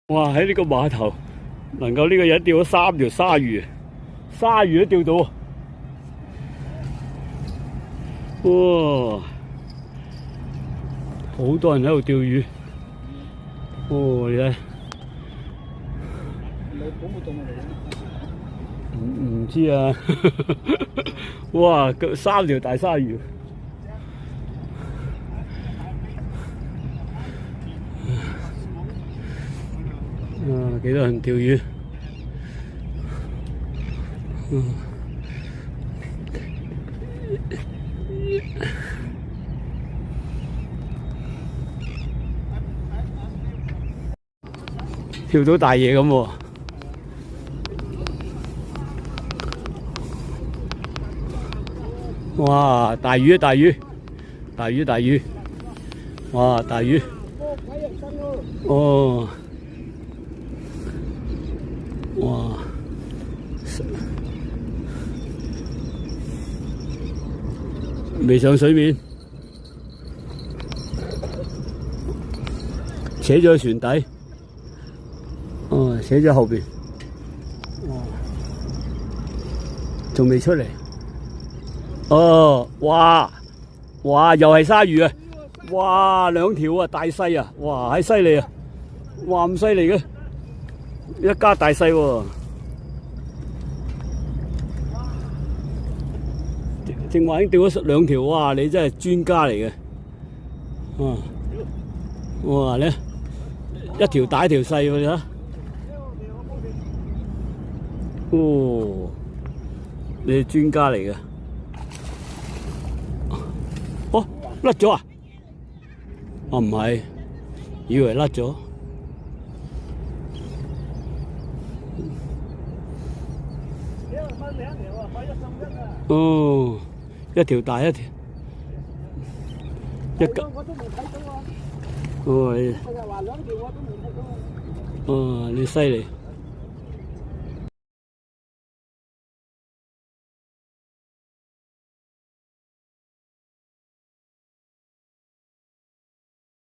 哇！喺呢個碼頭，能夠呢個人釣咗3條鯊魚，鯊魚都釣到。哇！好多人喺度釣魚。哦，你睇。唔知啊。哇！3條大鯊魚。幾多人釣魚？釣到大嘢咁喎！哇！大魚啊！大魚！大魚！大魚！哇！大魚！哦！哇！未上水面，扯咗去船底。哦，扯咗後邊。哦，仲未出嚟。哦，哇！哇！又係鯊魚啊！哇！2條啊，大細啊！哇，係犀利啊！哇，咁犀利嘅，一家大細喎。正話已經釣咗2條，哇！你真係專家嚟嘅。哇！你一條大一條細喎，你睇。哦，你係專家嚟嘅。哦，甩咗啊？哦，唔係，以為甩咗。哦，一條大一條，一個。我都冇睇到啊！哦，佢就話2條我都冇睇到啊！哦，你犀利。